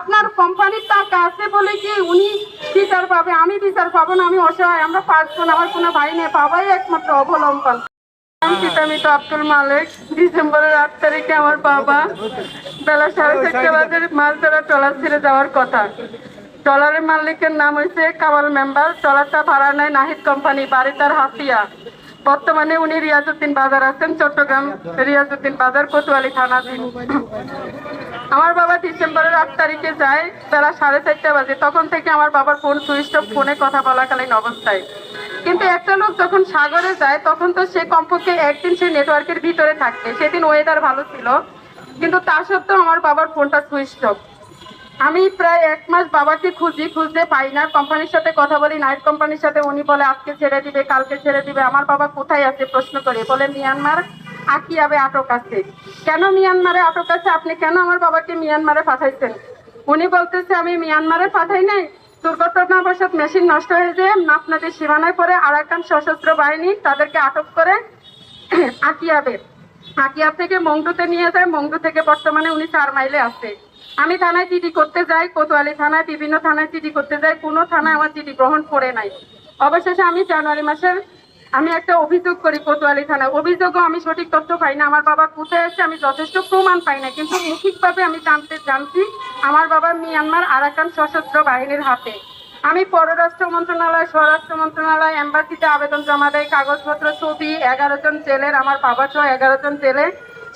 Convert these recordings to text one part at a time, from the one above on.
আপনার কোম্পানির টাকা আছে বলে কি উনি বিচার পাবে, আমি বিচার পাবো না? আমি অসহায়, আমরা 5 জন, আমার কোনো ভাই নেই, বাবাই একমাত্র অবলম্বন। পিতামিত আব্দুল মালিক। ডিসেম্বরের 8 তারিখে আমার বাবা বেলা 4:30 বাজে মাছ ধরা ট্রলার ছেড়ে যাওয়ার কথা। ট্রলারের মালিকের নাম হয়েছে কামাল মেম্বার। ট্রলারটা ভাড়া নেয় নাহিদ কোম্পানি, বাড়ি তার হাতিয়া। বর্তমানে উনি রিয়াজউদ্দিন বাজার আছেন, চট্টগ্রাম রিয়াজউদ্দিন বাজার, কোতোয়ালি থানাধীন। আমার বাবা ডিসেম্বরের 8 তারিখে যায় বেলা 4:30 বাজে। তখন থেকে আমার বাবার ফোন সুইচ অফ, ফোনে কথা বলাকালীন অবস্থায়। কিন্তু একটা লোক যখন সাগরে যায় তখন তো সে কমপক্ষে একদিন সে নেটওয়ার্কের ভিতরে থাকবে। সেদিন ওয়েদার ভালো ছিল, কিন্তু তা সত্ত্বেও আমার বাবার ফোনটা সুইচ অফ। আমি প্রায় 1 মাস বাবাকে খুঁজতে পাই না। কোম্পানির সাথে কথা বলি, নাইট কোম্পানির সাথে, উনি বলে আজকে ছেড়ে দিবে, কালকে ছেড়ে দিবে। আমার বাবা কোথায় আছে প্রশ্ন করে, বলে মিয়ানমার আকিয়াবে আটক আছে। কেন মিয়ানমারে আটক আছে? আপনি কেন আমার বাবাকে মিয়ানমারে পাঠাইছেন? উনি বলতেছে আমি মিয়ানমারে পাঠাই নাই, দুর্ঘটনাবশত মেশিন নষ্ট হয়ে যায় আপনাদের সীমানায় পরে আরাকান সশস্ত্র বাহিনী তাদেরকে আটক করে আকিয়া থেকে মংডুতে নিয়ে যায়। মংডু থেকে বর্তমানে উনি 4 মাইলে আছে। আমি থানায় জিডি করতে যাই, কোতোয়ালি থানায়, বিভিন্ন থানায় জিডি করতে যাই, কোনো থানায় আমার জিডি গ্রহণ করে নাই। অবশেষে আমি জানুয়ারি মাসের আমি একটা অভিযোগ করি কোতোয়ালি থানায়। অভিযোগও আমি সঠিক তথ্য পাই না, আমার বাবা কোথায় আছে আমি যথেষ্ট প্রমাণ পাই না। কিন্তু মৌখিকভাবে আমি জানছি আমার বাবা মিয়ানমার আরাকান সশস্ত্র বাহিনীর হাতে। আমি পররাষ্ট্র মন্ত্রণালয়, স্বরাষ্ট্র মন্ত্রণালয়, এম্বাসিতে আবেদন জমা দেয়, কাগজপত্র, ছবি, 11 জন জেলের, আমার বাবা সহ 11 জন জেলে,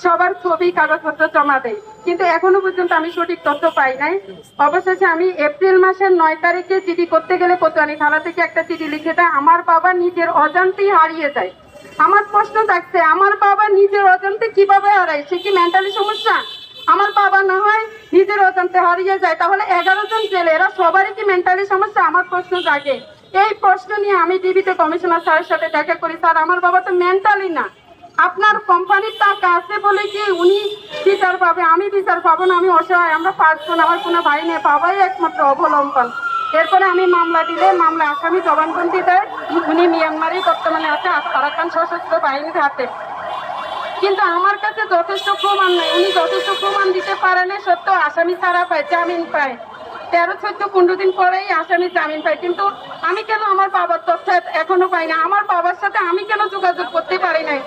সবার ছবি, কাগজপত্র জমা দেয়, কিন্তু এখনো পর্যন্ত আমি সঠিক তথ্য পাই নাই। অবশেষে আমি এপ্রিল মাসের 9 তারিখে চিঠি করতে গেলে কোতোয়ালি থানা থেকে একটা চিঠি লিখে দেয়। আমার বাবা নিজের অজান্তেই হারিয়ে যায়। আমার প্রশ্ন থাকছে, আমার বাবা নিজের অজান্তে কিভাবে হারায়? সে কি মেন্টালি সমস্যা? আমার বাবা না হয় নিজের অজান্তে হারিয়ে যায়, তাহলে 11 জন জেলে, এরা সবারই কি মেন্টালি সমস্যা? আমার প্রশ্ন জাগে। এই প্রশ্ন নিয়ে আমি ডিবিতে কমিশনার স্যারের সাথে দেখা করি। স্যার, আমার বাবা তো মেন্টালি না, আপনার কোম্পানির টাকা আছে বলে কি উনি বিচার পাবে, আমি বিচার পাবো না? আমি অসহায়, আমরা 5 জন, আমার কোনো ভাই নেই, বাবাই একমাত্র অবলম্বন। এরপরে আমি মামলা দিলে মামলা আসামি জবানবন্দি দেয়, উনি মিয়ানমারই বর্তমানে আছে, আরাকান সশস্ত্র বাহিনীর হাতে। কিন্তু আমার কাছে যথেষ্ট প্রমাণ নেই, উনি যথেষ্ট প্রমাণ দিতে পারে না সত্ত্বেও আসামি ছাড়া পায়, জামিন পায়। 13-14-15 দিন পরেই আসামি জামিন পায়। কিন্তু আমি কেন আমার বাবার তথ্য এখনো পাই না? আমার বাবার সাথে আমি কেন যোগাযোগ করতে পারি নাই?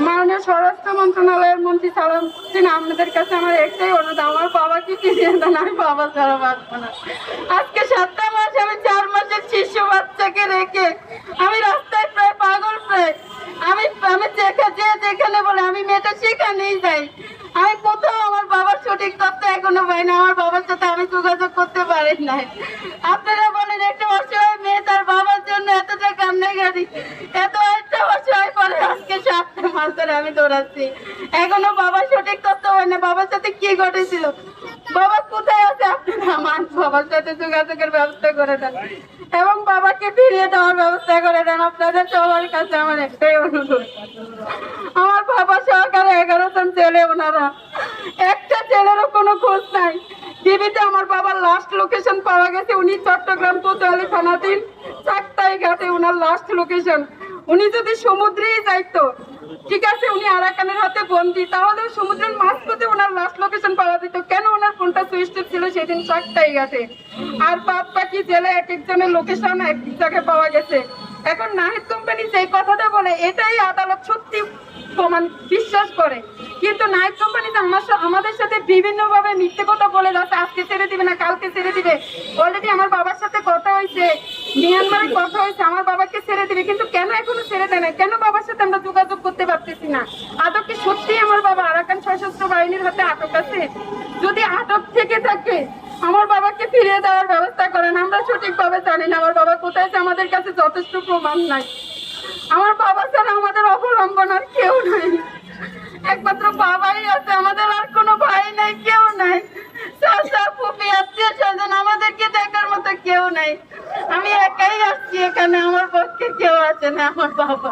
মাননীয় স্বরাষ্ট্র মন্ত্রণালয়ের মন্ত্রী সালাউদ্দিন আহমেদের কাছে আমার একটাই অনুরোধ, আমার বাবাকে ফিরিয়ে দেন, আমি বাবা ছাড়া বাঁচবো না। আজকে 7টা মাস আমি 4 মাসের শিশু বাচ্চাকে রেখে আমি রাস্তায় প্রায় পাগল, প্রায় আমি যেখানে বলে আমি মেয়েটা সেখানেই যাই। আমি কোথাও আমার বাবার সঠিক তথ্য এখনো পাই না, আমার বাবার সাথে আমি যোগাযোগ করতে পারি নাই। আপনারা বলেন একটা অসহায় মেয়ে তার বাবার জন্য এতটা কান্নাকাটি, একটা অসহায় পরে আজকে 7টা মাস ধরে আমি দৌড়াচ্ছি, এখনো বাবার সঠিক তথ্য হয় না। বাবার সাথে কি ঘটেছিল, বাবা কোথায় আছে, আপনারা আমার বাবার সাথে যোগাযোগের ব্যবস্থা করে দেন এবং বাবাকে ফিরিয়ে দেওয়ার ব্যবস্থা করে দেন। আপনাদের সবার কাছে আমার একটাই অনুরোধ, আমার বাবা সহকারে 11 জন ছেলে, ওনারা একটা ছেলেরও কোনো খোঁজ নাই। টিভিতে আমার বাবার লাস্ট লোকেশন পাওয়া গেছে, উনি চট্টগ্রাম কোতোয়ালি থানাধীন চাকতাই ঘাটে ওনার লাস্ট লোকেশন। উনি যদি সমুদ্রেই যাইতো ঠিক আছে, উনি আরাকানের হাতে বন্দি, তাহলেও সমুদ্রের মাঝপথে ওনার লাস্ট লোকেশন পাওয়া যেত। কেন ওনার ফোনটা সুইচ অফ ছিল সেদিন চাকতাই ঘাটে? আর বাদ বাকি জেলে এক একজনের লোকেশন এক জায়গায় পাওয়া গেছে। এখন নাহিদ কোম্পানি যে কথাটা বলে এটাই আদালত সত্যি প্রমাণ বিশ্বাস করে, কিন্তু নাহিদ কোম্পানি আমাদের সাথে বিভিন্ন ভাবে মিথ্যে কথা বলে যাচ্ছে, আজকে ছেড়ে দিবে না, কালকে ছেড়ে দিবে। অলরেডি আমার বাবার সাথে কথা হয়েছে, মিয়ানমারে কথা হয়েছে, আমার বাবাকে ছেড়ে দিবে, কিন্তু কেন এখনো ছেড়ে দেয় না? কেন বাবার সাথে আমরা যোগাযোগ করতে পারতেছি না? আদৌ কি সত্যি আমার বাবা আরাকান সশস্ত্র বাহিনীর হাতে আটক আছে? যদি আটক থেকে থাকে আমার বাবাকে ফিরিয়ে দেওয়ার ব্যবস্থা করেন। আমরা সঠিকভাবে জানি না আমার বাবা কোথায় আছে, আমাদের কাছে যথেষ্ট প্রমাণ নাই। আমার বাবা ছাড়া আমাদের অবলম্বন আর কেউ নাই, একমাত্র বাবাই আছে, আমাদের আর কোনো ভাই নাই, কেউ নাই। চাচা, ফুপি, আত্মীয় স্বজন, আমাদেরকে দেখার মতো কেউ নাই। আমি একাই আসছি এখানে, আমার পক্ষে কেউ আছে না, আমার বাবা।